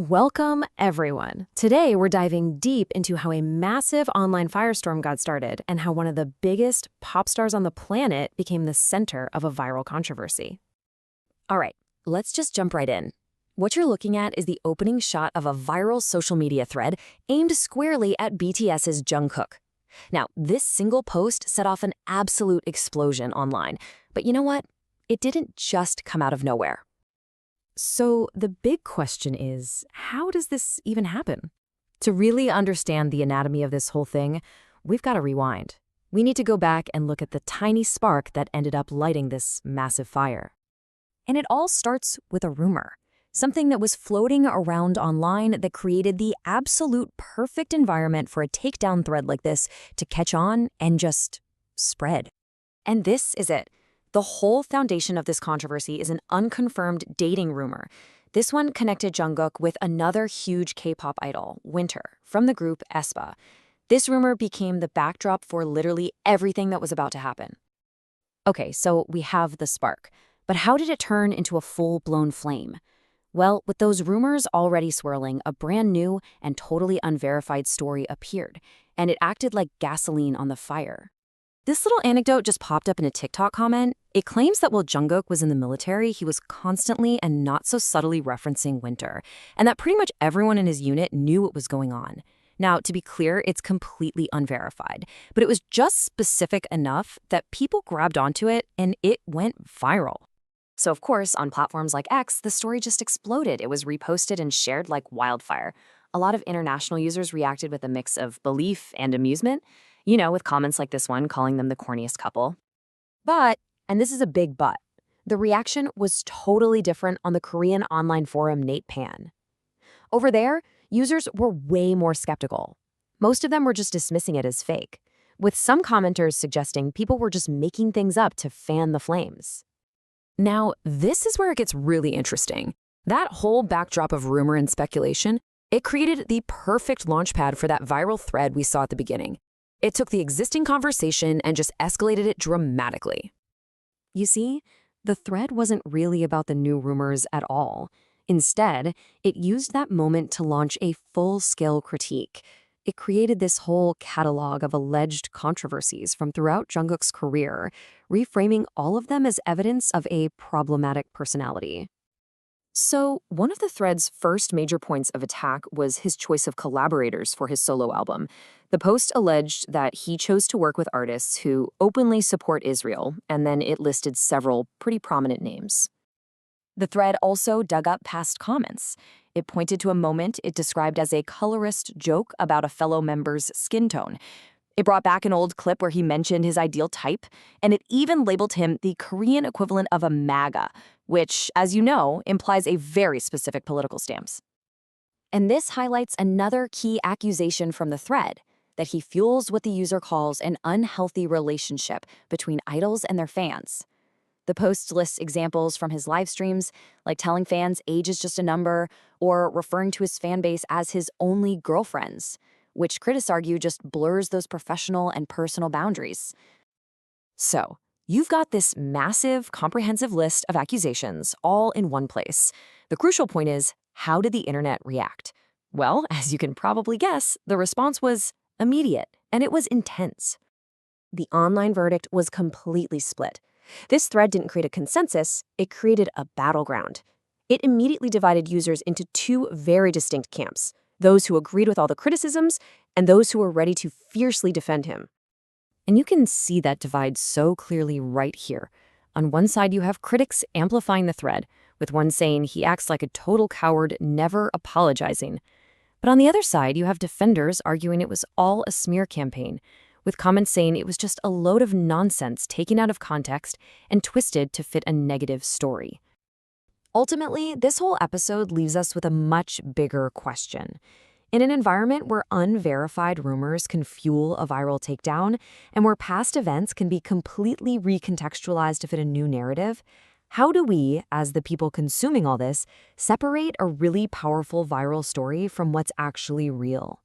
Welcome, everyone. Today, we're diving deep into how a massive online firestorm got started and how one of the biggest pop stars on the planet became the center of a viral controversy. All right, let's just jump right in. What you're looking at is the opening shot of a viral social media thread aimed squarely at BTS's Jungkook. Now, this single post set off an absolute explosion online. But you know what? It didn't just come out of nowhere. So the big question is, how does this even happen? To really understand the anatomy of this whole thing, we've got to rewind. We need to go back and look at the tiny spark that ended up lighting this massive fire. And it all starts with a rumor, something that was floating around online that created the absolute perfect environment for a takedown thread like this to catch on and just spread. And this is it. The whole foundation of this controversy is an unconfirmed dating rumor. This one connected Jungkook with another huge K-pop idol, Winter, from the group aespa. This rumor became the backdrop for literally everything that was about to happen. Okay, so we have the spark. But how did it turn into a full-blown flame? Well, with those rumors already swirling, a brand new and totally unverified story appeared, and it acted like gasoline on the fire. This little anecdote just popped up in a TikTok comment. It claims that while Jungkook was in the military, he was constantly and not so subtly referencing Winter, and that pretty much everyone in his unit knew what was going on. Now, to be clear, it's completely unverified, but it was just specific enough that people grabbed onto it and it went viral. So of course, on platforms like X, the story just exploded. It was reposted and shared like wildfire. A lot of international users reacted with a mix of belief and amusement, with comments like this one calling them the corniest couple. But, and this is a big but, the reaction was totally different on the Korean online forum NatePan. Over there, users were way more skeptical. Most of them were just dismissing it as fake, with some commenters suggesting people were just making things up to fan the flames. Now, this is where it gets really interesting. That whole backdrop of rumor and speculation, it created the perfect launchpad for that viral thread we saw at the beginning. It took the existing conversation and just escalated it dramatically. You see, the thread wasn't really about the new rumors at all. Instead, it used that moment to launch a full-scale critique. It created this whole catalog of alleged controversies from throughout Jungkook's career, reframing all of them as evidence of a problematic personality. So, one of the thread's first major points of attack was his choice of collaborators for his solo album. The post alleged that he chose to work with artists who openly support Israel, and then it listed several pretty prominent names. The thread also dug up past comments. It pointed to a moment it described as a colorist joke about a fellow member's skin tone. It brought back an old clip where he mentioned his ideal type, and it even labeled him the Korean equivalent of a MAGA, which, as you know, implies a very specific political stance. And this highlights another key accusation from the thread, that he fuels what the user calls an unhealthy relationship between idols and their fans. The post lists examples from his live streams, like telling fans age is just a number, or referring to his fan base as his only girlfriends, which critics argue just blurs those professional and personal boundaries. So, you've got this massive, comprehensive list of accusations all in one place. The crucial point is, how did the internet react? Well, as you can probably guess, the response was immediate, and it was intense. The online verdict was completely split. This thread didn't create a consensus, it created a battleground. It immediately divided users into two very distinct camps, those who agreed with all the criticisms and those who were ready to fiercely defend him. And you can see that divide so clearly right here. On one side, you have critics amplifying the thread, with one saying he acts like a total coward, never apologizing. But on the other side, you have defenders arguing it was all a smear campaign, with comments saying it was just a load of nonsense taken out of context and twisted to fit a negative story. Ultimately, this whole episode leaves us with a much bigger question. In an environment where unverified rumors can fuel a viral takedown, and where past events can be completely recontextualized to fit a new narrative, how do we, as the people consuming all this, separate a really powerful viral story from what's actually real?